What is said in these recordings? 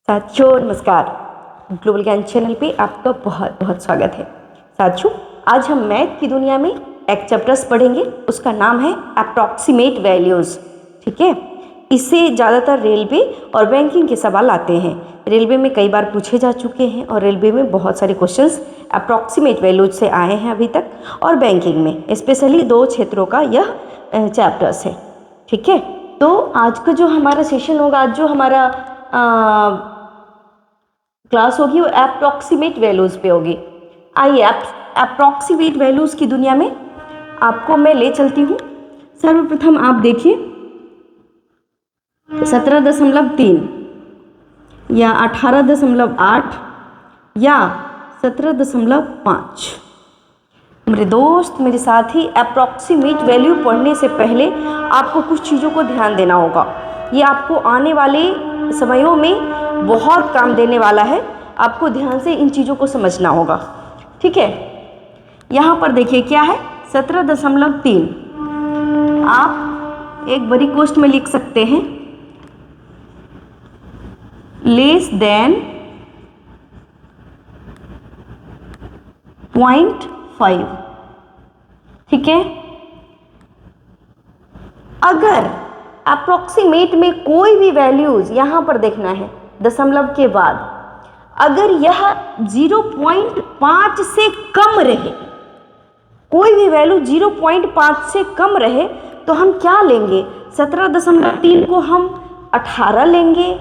साथियों नमस्कार, ग्लोबल ज्ञान चैनल पे आपका बहुत बहुत स्वागत है। साथियों आज हम मैथ की दुनिया में एक चैप्टर्स पढ़ेंगे, उसका नाम है अप्रॉक्सीमेट वैल्यूज़। ठीक है, इससे ज़्यादातर रेलवे और बैंकिंग के सवाल आते हैं। रेलवे में कई बार पूछे जा चुके हैं और रेलवे में बहुत सारे क्वेश्चंस अप्रॉक्सीमेट वैल्यूज से आए हैं अभी तक, और बैंकिंग में स्पेशली 2 क्षेत्रों का यह चैप्टर्स है। ठीक है, तो आज का जो हमारा सेशन होगा, आज जो हमारा क्लास होगी वो अप्रॉक्सीमेट वैल्यूज़ पे होगी। आइए अप्रॉक्सीमेट वैल्यूज़ की दुनिया में आपको मैं ले चलती हूँ। सर्वप्रथम आप देखिए 17.3 या 18.8 या 17.5। मेरे दोस्त, मेरे साथी, अप्रॉक्सीमेट वैल्यू पढ़ने से पहले आपको कुछ चीज़ों को ध्यान देना होगा। ये आपको आने वाले समयों में बहुत काम देने वाला है। आपको ध्यान से इन चीज़ों को समझना होगा। ठीक है, यहाँ पर देखिए क्या है 17.3। आप एक बड़ी कोष्ठ में लिख सकते हैं लेस देन 0.5। ठीक है, अगर अप्रॉक्सीमेट में कोई भी वैल्यूज यहाँ पर देखना है दशमलव के बाद, अगर यह 0.5 से कम रहे, कोई भी वैल्यू 0.5 से कम रहे, तो हम क्या लेंगे? 17.3 को हम 18 लेंगे,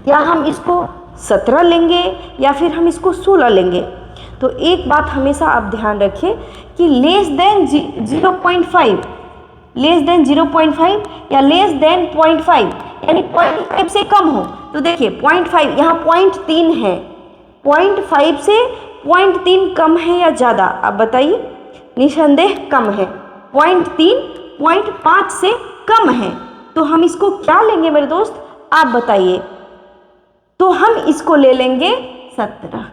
या हम इसको 17 लेंगे, या फिर हम इसको 16 लेंगे। तो एक बात हमेशा आप ध्यान रखिए कि लेस देन 0.5, लेस देन 0.5 या लेस देन 0.5, यानी 0.5 से कम हो। तो देखिए 0.5 यहाँ 0.3 है, 0.5 से 0.3 कम है या ज़्यादा? आप बताइए। निसंदेह कम है। 0.3 0.5 से कम है, तो हम इसको क्या लेंगे मेरे दोस्त? आप बताइए। तो हम इसको ले लेंगे 17।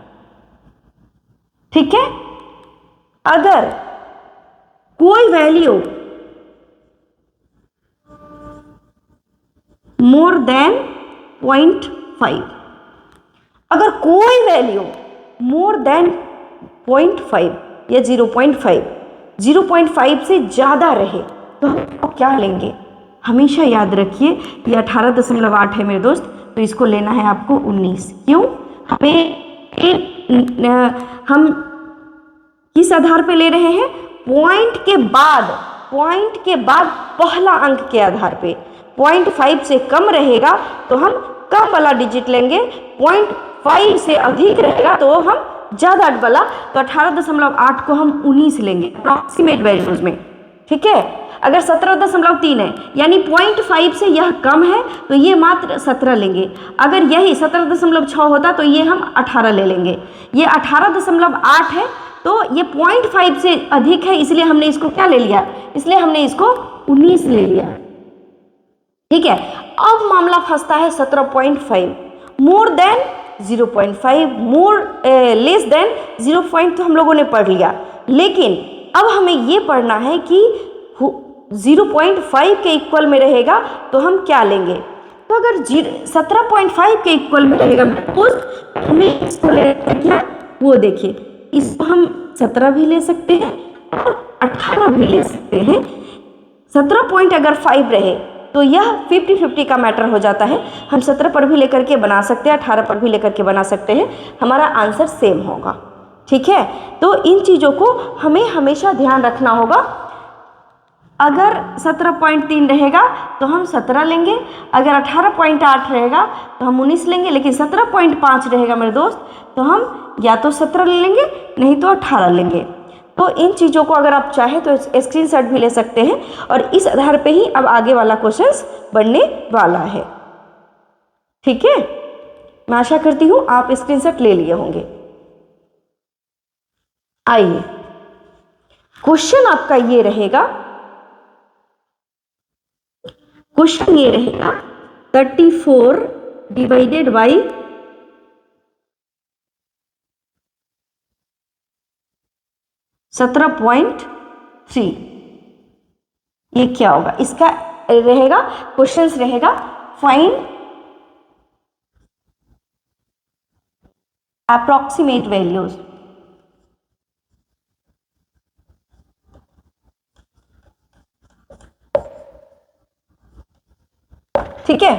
ठीक है, अगर कोई वैल्यू मोर देन 0.5, अगर कोई वैल्यू मोर देन 0.5 या 0.5 से ज़्यादा रहे, तो हम क्या लेंगे? हमेशा याद रखिए ये 18.8 है मेरे दोस्त, तो इसको लेना है आपको 19। क्यों? हम किस आधार पे ले रहे हैं? पॉइंट के बाद पहला अंक के आधार पे। 0.5 से कम रहेगा तो हम कम वाला डिजिट लेंगे, 0.5 से अधिक रहेगा तो हम ज़्यादा वाला, तो 18.8 को हम 19 लेंगे अप्रॉक्सीमेट वैल्यूज में। ठीक है, अगर 17.3 है यानी 0.5 से यह कम है तो ये मात्र 17 लेंगे। अगर यही 17.6 होता तो ये हम 18 ले लेंगे। ये 18.8 है तो ये 0.5 से अधिक है, इसलिए हमने इसको क्या ले लिया? इसलिए हमने इसको 19 ले लिया। ठीक है, अब मामला फंसता है 17.5। More than 0.5, more less than 0. तो हम लोगों ने पढ़ लिया, लेकिन अब हमें ये पढ़ना है कि 0.5 के इक्वल में रहेगा तो हम क्या लेंगे? तो अगर 17.5 के इक्वल में रहेगा तो हमें इसको लेना, वो देखिए इसको हम 17 भी ले सकते हैं और 18 भी ले सकते हैं। 17.5 रहे तो यह 50-50 का मैटर हो जाता है। हम 17 पर भी लेकर के बना सकते हैं, 18 पर भी लेकर के बना सकते हैं, हमारा आंसर सेम होगा। ठीक है, तो इन चीज़ों को हमें हमेशा ध्यान रखना होगा। अगर 17.3 रहेगा तो हम 17 लेंगे, अगर 18.8 रहेगा तो हम 19 लेंगे, लेकिन 17.5 रहेगा मेरे दोस्त तो हम या तो 17 ले लेंगे, नहीं तो 18 लेंगे। तो इन चीज़ों को अगर आप चाहें तो स्क्रीनशॉट भी ले सकते हैं, और इस आधार पे ही अब आगे वाला क्वेश्चंस बनने वाला है। ठीक है, मैं आशा करती हूँ आप स्क्रीनशॉट ले लिए होंगे। आइए, क्वेश्चन आपका ये रहेगा, क्वेश्चन ये रहेगा 34 डिवाइडेड बाई 17.3, ये क्या होगा? इसका रहेगा क्वेश्चंस रहेगा फाइंड अप्रोक्सीमेट वैल्यूज। ठीक है,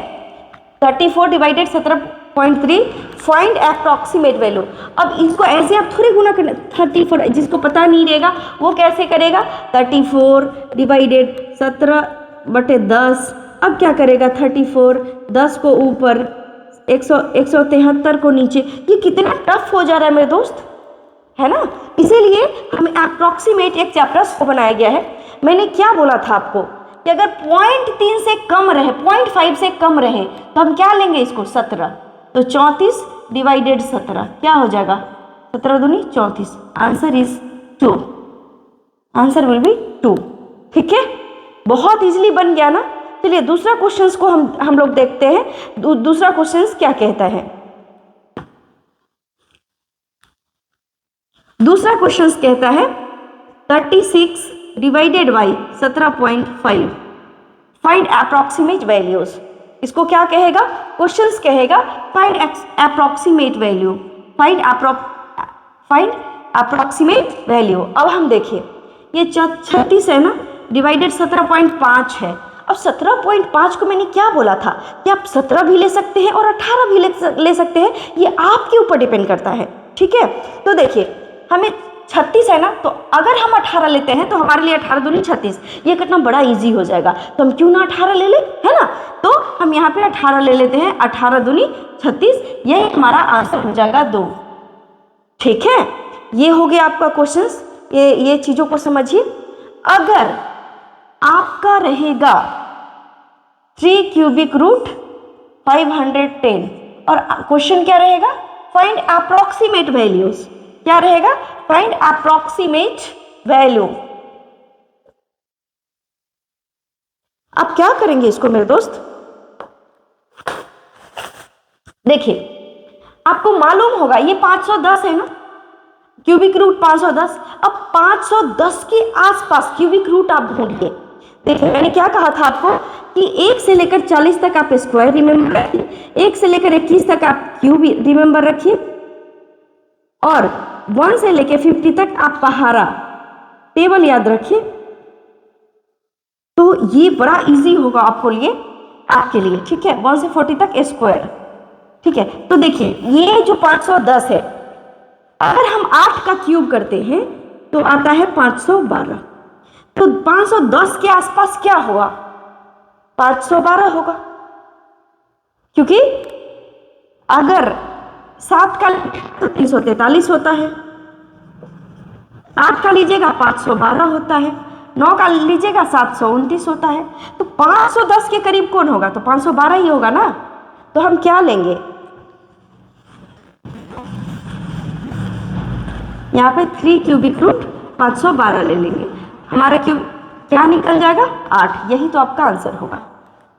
34 डिवाइडेड 17.3, फाइंड अप्रोक्सीमेट वैल्यू। अब इसको ऐसे आप थोड़ी गुना करना, 34 जिसको पता नहीं रहेगा वो कैसे करेगा, 34 डिवाइडेड 17/10। अब क्या करेगा, 34, 10 को ऊपर, 173 को नीचे। ये कितना टफ हो जा रहा है मेरे दोस्त, है ना। इसीलिए हमें अप्रोक्सीमेट एक चैप्टर्स को बनाया गया है। मैंने क्या बोला था आपको कि अगर 0.3 से कम रहे, 0.5 से कम रहे तो हम क्या लेंगे इसको, 17। तो 34 डिवाइडेड 17 क्या हो जाएगा, 17 दूनी 34। Answer is 2, answer will be 2। ठीक है, बहुत इजीली बन गया ना। चलिए दूसरा क्वेश्चन को हम लोग देखते हैं। दूसरा क्वेश्चन क्या कहता है, दूसरा क्वेश्चन कहता है 36 divided by 17.5, find approximate values. इसको क्या कहेगा, क्वेश्चंस कहेगा find approximate value, find approximate value. अब हम देखिए ये 36 है ना, डिवाइडेड 17.5 है। अब 17.5 को मैंने क्या बोला था कि आप 17 भी ले सकते हैं और 18 भी ले सकते हैं, ये आपके ऊपर डिपेंड करता है। ठीक है, तो देखिए हमें 36 है ना, तो अगर हम 18 लेते हैं तो हमारे लिए 18 दूनी 36, ये कितना बड़ा इजी हो जाएगा। तो हम क्यों ना 18 ले ले, है ना। तो हम यहाँ पे 18 ले लेते हैं, 18 दूनी 36, यही हमारा आंसर हो जाएगा 2। ठीक है, ये हो गया आपका क्वेश्चन। ये चीजों को समझिए। अगर आपका रहेगा 3 क्यूबिक रूट 510 और क्वेश्चन क्या रहेगा, फाइंड अप्रोक्सीमेट वैल्यूज। क्या रहेगा, फाइंड अप्रोक्सीमेट वैल्यू। आप क्या करेंगे इसको मेरे दोस्त, देखिए आपको मालूम होगा ये 510 है ना, क्यूबिक रूट 510। अब 510 के आसपास क्यूबिक रूट आप ढूंढिए। देखिए मैंने क्या कहा था आपको कि 1 से लेकर 40 तक आप स्क्वायर रिमेंबर रखिए, 1 से लेकर 21 तक आप क्यूब रिमेंबर रखिए, और 1 से लेकर 50 तक आप पहाड़ा टेबल याद रखिए। तो ये बड़ा इजी होगा आपको लिए, आपके लिए। ठीक है, 1 से 40 तक स्क्वायर। ठीक है, तो देखिए ये जो 510 है, अगर हम 8 का क्यूब करते हैं तो आता है 512। तो 510 के आसपास क्या होगा, 512 होगा, क्योंकि अगर 7 का तो 343 होता है, 8 का लीजिएगा 512 होता है, 9 का लीजिएगा 729 होता है। तो 510 के करीब कौन होगा, तो 512 ही होगा ना। तो हम क्या लेंगे, यहाँ पे 3 क्यूबिक रूट 512 ले लेंगे। हमारा क्यूब क्या निकल जाएगा, 8। यही तो आपका आंसर होगा।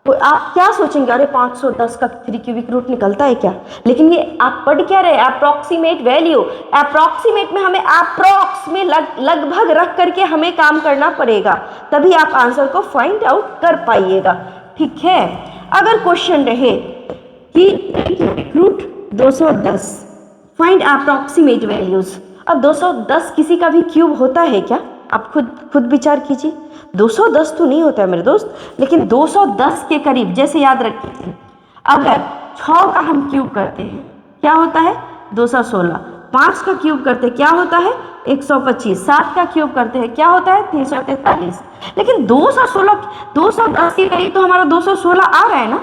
तो आप क्या सोचेंगे, अरे 510 का 3 क्यूबिक रूट निकलता है क्या। लेकिन ये आप पढ़ क्या रहे, अप्रोक्सीमेट वैल्यू। अप्रोक्सीमेट में हमें अप्रोक्स में लगभग रख करके हमें काम करना पड़ेगा, तभी आप आंसर को फाइंड आउट कर पाइएगा। ठीक है, अगर क्वेश्चन रहे कि रूट 210, फाइंड अप्रोक्सीमेट वैल्यूज। अब 210 किसी का भी क्यूब होता है क्या, आप खुद विचार कीजिए। 210 तो नहीं होता है मेरे दोस्त, लेकिन 210 के करीब। जैसे याद रखिए, अगर 6 का हम क्यूब करते हैं क्या होता है, 216। 5 का क्यूब करते हैं क्या होता है, 125। 7 का क्यूब करते हैं क्या होता है, 343। लेकिन 210 के करीब तो हमारा 216 आ रहा है ना।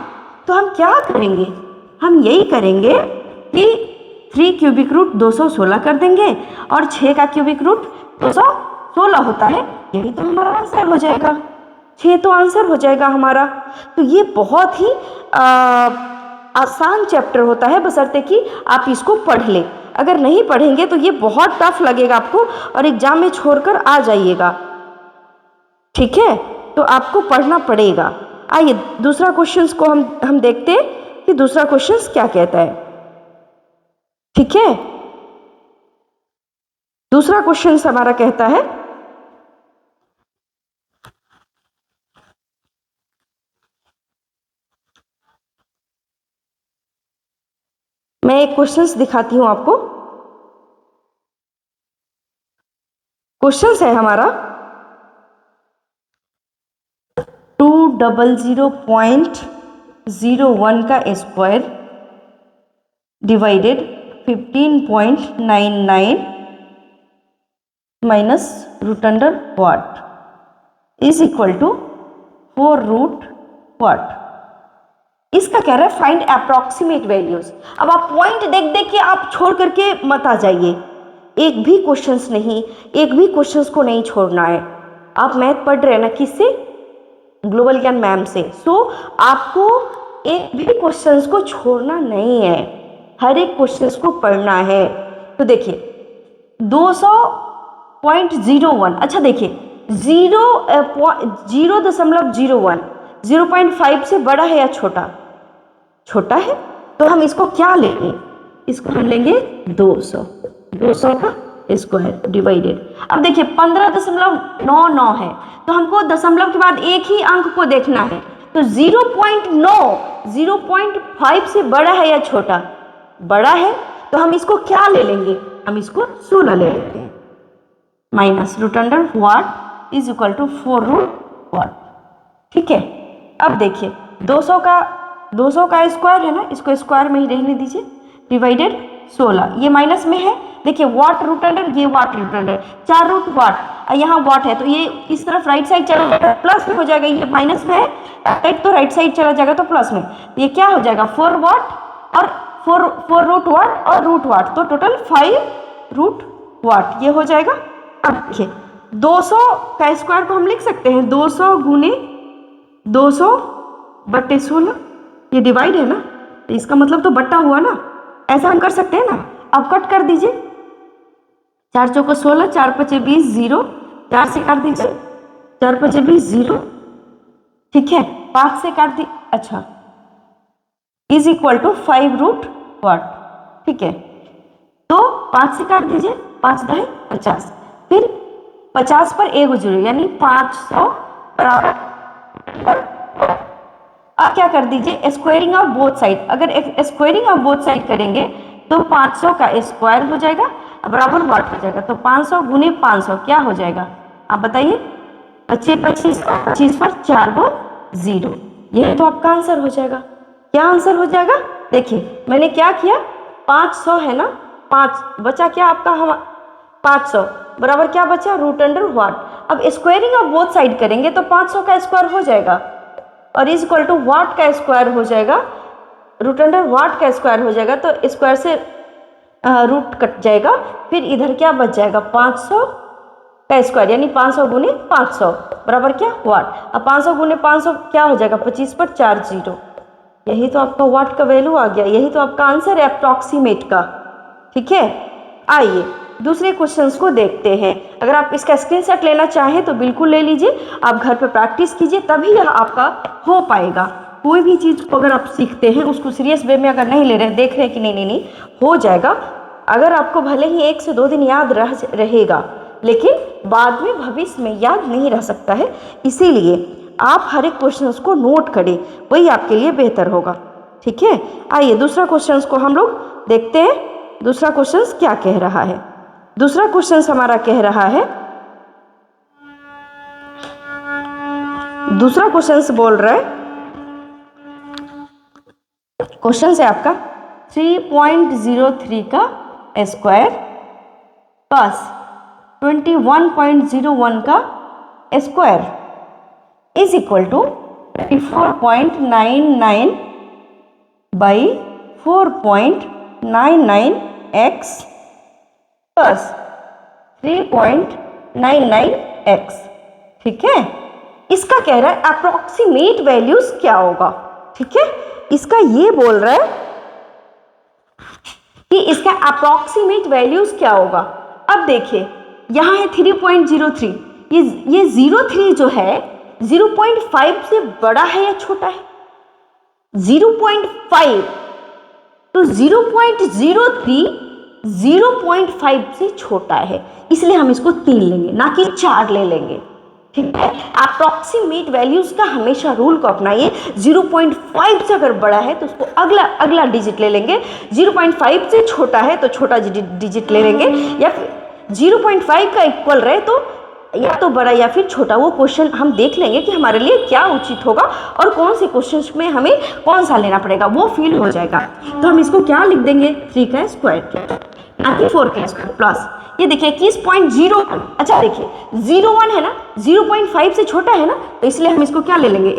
तो हम क्या करेंगे, हम यही करेंगे कि 3 क्यूबिक रूट 216 कर देंगे, और 6 का क्यूबिक रूट 216 होता है, यही तो हमारा आंसर हो जाएगा। 6 तो आंसर हो जाएगा हमारा। तो ये बहुत ही आसान चैप्टर होता है, बशर्ते कि आप इसको पढ़ लें। अगर नहीं पढ़ेंगे तो ये बहुत टफ लगेगा आपको, और एग्जाम में छोड़कर आ जाइएगा। ठीक है, तो आपको पढ़ना पड़ेगा। आइए दूसरा क्वेश्चन को हम देखते हैं कि दूसरा क्वेश्चन क्या कहता है। ठीक है, दूसरा क्वेश्चन हमारा कहता है, मैं एक क्वेश्चन दिखाती हूं आपको। क्वेश्चन है हमारा 200.01 का square divided 15.99 minus root under watt is equal to 4 root watt. इसका कह रहा है फाइंड अप्रॉक्सीमेट वैल्यूज। अब आप पॉइंट देख देख के आप छोड़ करके मत आ जाइए, एक भी क्वेश्चंस नहीं, एक भी क्वेश्चंस को नहीं छोड़ना है। आप मैथ पढ़ रहे हैं ना, किससे? ग्लोबल ज्ञान मैम से। सो आपको एक भी क्वेश्चंस को छोड़ना नहीं है, हर एक क्वेश्चंस को पढ़ना है। तो देखिए 200.01, अच्छा देखिए 0.01 0.5 से बड़ा है या छोटा? छोटा है, तो हम इसको क्या लेंगे? इसको हम लेंगे 200 का स्क्वायर डिवाइडेड। अब देखिए 15.99 है, तो हमको दशमलव के बाद एक ही अंक को देखना है। तो 0.9 0.5 से बड़ा है या छोटा? बड़ा है, तो हम इसको क्या ले लेंगे? हम इसको 16 ले लेते हैं। Minus root under watt is equal to 4 root watt. ठीक है, अब देखिए 200 का स्क्वायर है ना, इसको स्क्वायर में ही रहने दीजिए, डिवाइडेड 16, ये माइनस में है। देखिए वाट रूट अंडर, ये वाट रूट अंडर, 4 रूट वाट, यहाँ वाट है तो ये इस तरफ राइट साइड चला जाएगा, प्लस में हो जाएगा। ये माइनस में है राइट, तो राइट साइड चला जाएगा तो प्लस में। ये क्या हो जाएगा? 4 वाट और 4 रूट वाट और रूट वाट, तो टोटल 5 रूट वाट ये हो जाएगा। अब देखिए 200 का स्क्वायर को हम लिख सकते हैं 200 गुने 200/16, ये डिवाइड है ना, तो इसका मतलब तो बट्टा हुआ ना, ऐसा हम कर सकते हैं ना। अब कट कर दीजिए, 4 चौको 16, 4 पचे 20, 0, 4 से काट दीजिए, 4 पचे 20, 0, ठीक है। 5 से काट दी, अच्छा, is equal to 5 root watt, ठीक है। तो 5 से काट दीजिए, 5 दहे 50, फिर 50 पर 1 जीरो यानी 500 बराबर। अब क्या कर दीजिए, स्क्वायरिंग ऑफ बोथ साइड। अगर स्क्वायरिंग ऑफ बोथ साइड करेंगे तो 500 का स्क्वायर हो जाएगा बराबर वाट हो जाएगा। तो 500 गुने 500 क्या हो जाएगा? आप बताइए। 25 पर 4 गो 0, यह तो आपका आंसर हो जाएगा। क्या आंसर हो जाएगा? देखिए मैंने क्या किया, 500 है ना, 5 बचा क्या आपका? हम 500 बराबर क्या बचा? रूट अंडर वाट। अब स्क्वायरिंग ऑफ बोथ साइड करेंगे तो 500 का स्क्वायर हो जाएगा और इज इक्वल टू वाट का स्क्वायर हो जाएगा, रूट अंडर वाट का स्क्वायर हो जाएगा। तो स्क्वायर से रूट कट जाएगा, फिर इधर क्या बच जाएगा? 500 का स्क्वायर यानी 500 गुने 500 बराबर क्या? वाट। अब 500 गुने 500 क्या हो जाएगा? 25 पर 4 जीरो, यही तो आपका वाट का वैल्यू आ गया, यही तो आपका आंसर है अप्रॉक्सीमेट का। ठीक है, आइए दूसरे क्वेश्चंस को देखते हैं। अगर आप इसका स्क्रीनशॉट लेना चाहें तो बिल्कुल ले लीजिए, आप घर पर प्रैक्टिस कीजिए, तभी यह आपका हो पाएगा। कोई भी चीज़ को अगर आप सीखते हैं उसको सीरियस वे में अगर नहीं ले रहे, देख रहे हैं कि नहीं हो जाएगा। अगर आपको भले ही 1 से 2 दिन याद रहेगा, लेकिन बाद में भविष्य में याद नहीं रह सकता है, इसीलिए आप हर एक क्वेश्चंस को नोट करें, वही आपके लिए बेहतर होगा। ठीक है, आइए दूसरा क्वेश्चंस को हम लोग देखते हैं। दूसरा क्वेश्चंस क्या कह रहा है? दूसरा क्वेश्चंस हमारा कह रहा है, दूसरा क्वेश्चंस बोल रहा है, क्वेश्चन है आपका 3.03 का स्क्वायर प्लस 21.01 का square is equal to 34.99 by 4.99x plus 3.99x। ठीक है, इसका कह रहा है अप्रोक्सीमेट वैल्यूज क्या होगा। ठीक है, इसका ये बोल रहा है कि इसका अप्रॉक्सीमेट वैल्यूज क्या होगा। अब देखिए यहाँ है 3.03, ये 03 जो है 0.5 से बड़ा है या छोटा है? 0.5, तो 0.03 0.5 से छोटा है, इसलिए हम इसको 3 लेंगे, ना कि 4 ले लेंगे। ठीक है, अप्रॉक्सीमेट वैल्यूज का हमेशा रूल को अपनाइए। 0.5 से अगर बड़ा है तो उसको अगला डिजिट ले लेंगे, 0.5 से छोटा है तो छोटा डिजिट ले लेंगे, या फिर 0.5 का इक्वल रहे तो या तो बड़ा या फिर छोटा, वो क्वेश्चन हम देख लेंगे कि हमारे लिए क्या उचित होगा और कौन से क्वेश्चन में हमें कौन सा लेना पड़ेगा, वो फील हो जाएगा। तो हम इसको क्या लिख देंगे, 3 का स्क्वायर ना कि 4 का स्क्वायर प्लस ये देखिए 21.01। अच्छा देखिए 01 है ना, 0.5 से छोटा है ना, तो इसलिए हम इसको क्या ले लेंगे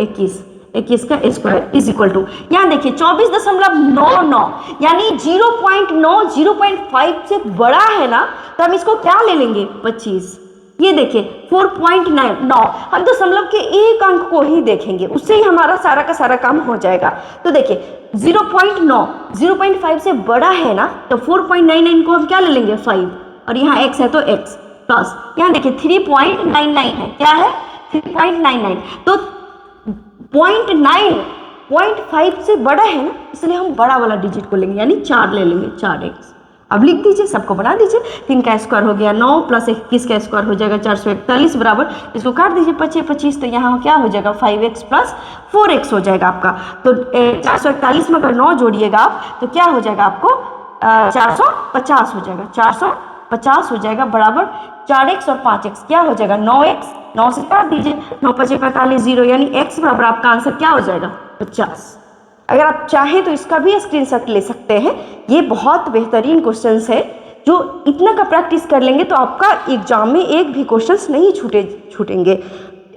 21 का स्क्वायर इज इक्वल टू, यहाँ देखिए 24.99 यानी 0.9 0.5 से बड़ा है ना, तो हम इसको क्या ले लेंगे 25। ये देखिए 4.9 हम दशमलव के एक अंक को ही देखेंगे, उससे ही हमारा सारा का सारा काम हो जाएगा। तो देखिए 0.9 0.5 से बड़ा है ना, तो 4.99 को हम क्या ले लेंगे 5, और यहाँ x है तो x प्लस यहाँ देखिए 3.99 है, क्या है 3.99, तो 0.5 से बड़ा है ना, इसलिए हम बड़ा वाला डिजिट को लेंगे यानी 4 ले लेंगे, 4x। अब लिख दीजिए, सबको बना दीजिए, 3 का स्क्वायर हो गया 9 प्लस 21 का स्क्वायर हो जाएगा 441 बराबर, इसको काट दीजिए 25 तो यहाँ क्या हो जाएगा 5x प्लस 4x हो जाएगा आपका। तो 441 में अगर 9 जोड़िएगा आप तो क्या हो जाएगा आपको 450 हो जाएगा, 450 हो जाएगा बराबर 4x और 5x क्या हो जाएगा 9x, 9 से काट दीजिए 9 5 45 0 यानी x बराबर आपका आंसर क्या हो जाएगा 50। अगर आप चाहें तो इसका भी स्क्रीनशॉट ले सकते हैं, ये बहुत बेहतरीन क्वेश्चंस है, जो इतना का प्रैक्टिस कर लेंगे तो आपका एग्जाम में एक भी क्वेश्चंस नहीं छूटेंगे।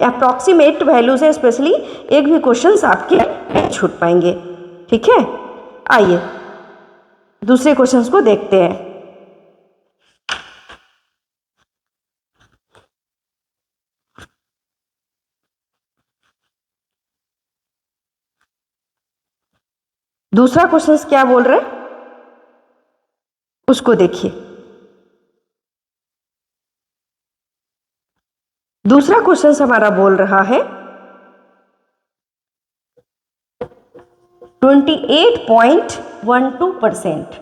अप्रॉक्सीमेट वैल्यूज है, स्पेशली एक भी क्वेश्चंस आपके नहीं छूट पाएंगे। ठीक है, आइए दूसरे क्वेश्चंस को देखते हैं। दूसरा क्वेश्चन क्या बोल रहे हैं उसको देखिए। दूसरा क्वेश्चन हमारा बोल रहा है 28.12%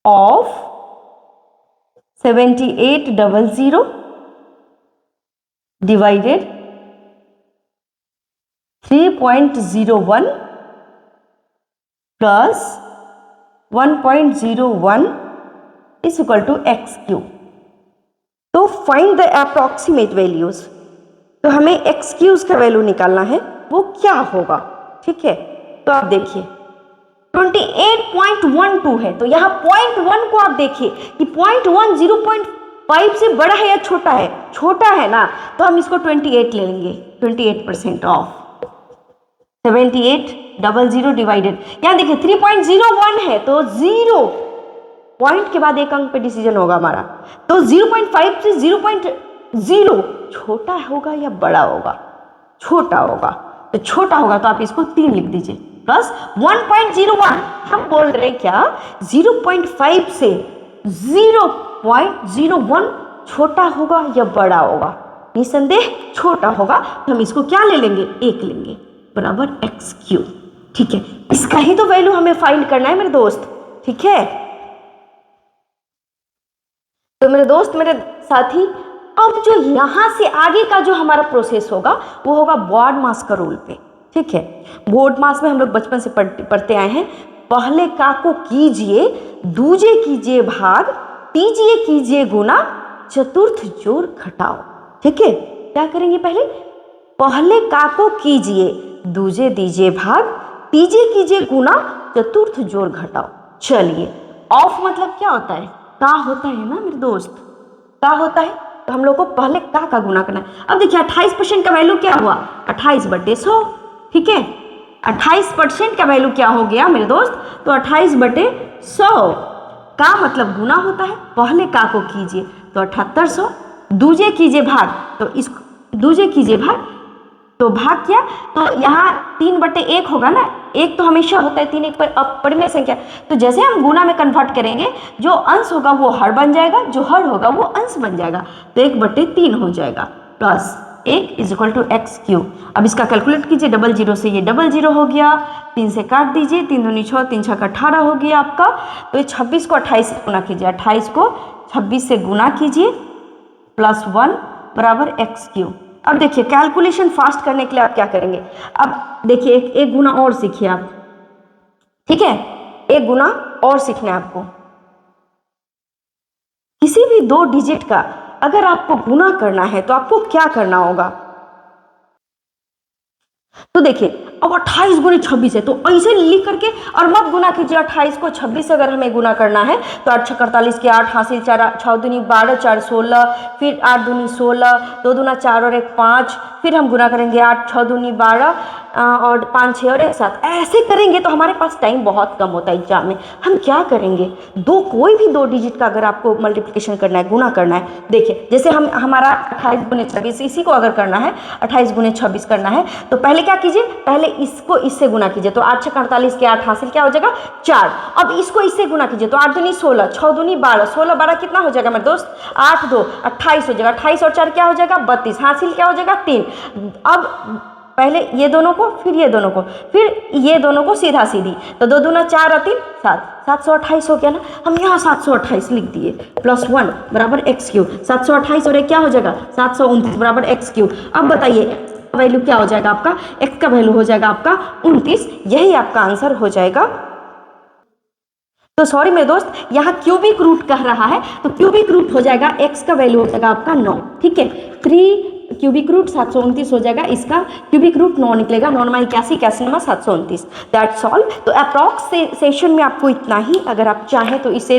of 7800 divided 3.01 plus 1.01 is equal to x cube. तो फाइंड द अप्रॉक्सीमेट वैल्यूज, तो हमें एक्स क्यूब का वैल्यू निकालना है, वो क्या होगा। ठीक है, तो आप देखिए 28.12 है, तो यहाँ 0.1 को आप देखिए कि 0.1 0.5 से बड़ा है या छोटा है, छोटा है ना, तो हम इसको 28 ले लेंगे, 28% ऑफ 7800 डिवाइडेड, यहाँ देखिए 3.01 है तो 0 पॉइंट के बाद एक अंक पे डिसीजन होगा हमारा, तो 0.5 से 0.0 छोटा होगा या बड़ा होगा, छोटा होगा, तो छोटा होगा तो आप इसको 3 लिख दीजिए प्लस 1.01, हम बोल रहे हैं क्या 0.5 से 0.01 छोटा होगा या बड़ा होगा, निसंदेह छोटा होगा, तो हम इसको क्या ले लेंगे 1 लेंगे बराबर एक्स क्यूब। ठीक है, इसका ही तो वैल्यू हमें फाइंड करना है मेरे दोस्त। ठीक है, तो मेरे दोस्त मेरे साथी, अब जो यहां से आगे का जो हमारा प्रोसेस होगा वो होगा बॉड मास का रूल पे। ठीक है, बोर्ड मास में हम लोग बचपन से पढ़ते आए हैं, पहले का को कीजिए, दूजे कीजिए भाग, तीजिए कीजिए गुना, चतुर्थ जोड़ घटाओ। ठीक है, क्या करेंगे पहले का को कीजिए, दूजे दीजिए भाग, तीजे कीजिए गुना, चतुर्थ जोड़ घटाओ। चलिए, ऑफ मतलब क्या होता है, का होता है ना मेरे दोस्त, का होता है, तो हम लोग को पहले का गुना करना है। अब देखिए 28% का वैल्यू क्या हुआ 28/100। ठीक है, 28% का वैल्यू क्या हो गया मेरे दोस्त, तो 28/100 का मतलब गुना होता है, पहले का को कीजिए तो 7800, दूजे कीजिए भाग, तो इस दूजे कीजिए भाग, तो भाग क्या, तो यहाँ 3/1 होगा ना, 1 तो हमेशा होता है 3 1 पर अपरिमेय संख्या, तो जैसे हम गुना में कन्वर्ट करेंगे, जो अंश होगा वो हर बन जाएगा, जो हर होगा वो अंश बन जाएगा, तो 1/3 हो जाएगा plus 1 is equal to x cube. अब इसका कैलकुलेट कीजिए, 00 से ये 00 हो गया, 3 से काट दीजिए, 3 दूनी 6 3 6 का 18 हो गया आपका, तो ये 26 को 28 से गुना कीजिए, 28 को 26 से गुना कीजिए प्लस 1 बराबर एक्स क्यूब। अब देखिए कैलकुलेशन फास्ट करने के लिए आप क्या करेंगे, अब देखिए एक गुना और सीखिए आप। ठीक है, एक गुना और सीखना है आपको किसी भी 2 डिजिट का अगर आपको गुना करना है तो आपको क्या करना होगा? तो देखिए अब 28 गुणे 26 है, तो ऐसे लिख करके और मत गुना कीजिए 28 को 26 से अगर हमें गुना करना है तो 8 छः 48 के 8 हासिल 4 6 दूनी 12 4 16 फिर 8 दूनी 16 2 दूना 4 और 1 5 फिर हम गुना करेंगे 8 6 दूनी 12 और 5 6 और 1 7 ऐसे करेंगे तो हमारे पास टाइम बहुत कम होता है एग्जाम में। हम क्या करेंगे, कोई भी 2 डिजिट का अगर आपको मल्टीप्लिकेशन करना है, गुना करना है, देखिए जैसे हमारा 28 गुने 26 इसी को अगर करना है 28 गुने 26 करना है तो पहले क्या कीजिए, पहले इसको इससे गुना कीजिए तो 8 छः 48 के 8 हासिल क्या हो जाएगा 4। अब इसको इससे गुना कीजिए तो 8 दूनी 16 6 दूनी 12 16 12 कितना हो जाएगा मेरे दोस्त 8 2 28 हो जाएगा, 28 और 4 क्या हो जाएगा 32, हासिल क्या हो जाएगा 3। अब पहले ये दोनों को फिर ये दोनों को फिर ये दोनों को सीधा सीधी तो 2 दूना 4 और 3 7 728 हो गया ना। हम यहाँ 728 लिख दिए +1 बराबर x क्यूब 728 और एक क्या हो जाएगा 729 बराबर x क्यूब। अब बताइए वैल्यू क्या हो जाएगा आपका, x का वैल्यू हो जाएगा आपका 29, यही आपका आंसर हो जाएगा। तो सॉरी मेरे दोस्त यहाँ क्यूबिक रूट कह रहा है तो क्यूबिक रूट हो जाएगा x का वैल्यू हो जाएगा आपका 9, ठीक है। 3 क्यूबिक रूट 729 हो जाएगा, इसका क्यूबिक रूट 9 निकलेगा, 9 9 81 81 729, दैट्स ऑल। तो अप्रॉक्स सेशन में आपको इतना ही, अगर आप चाहें तो इसे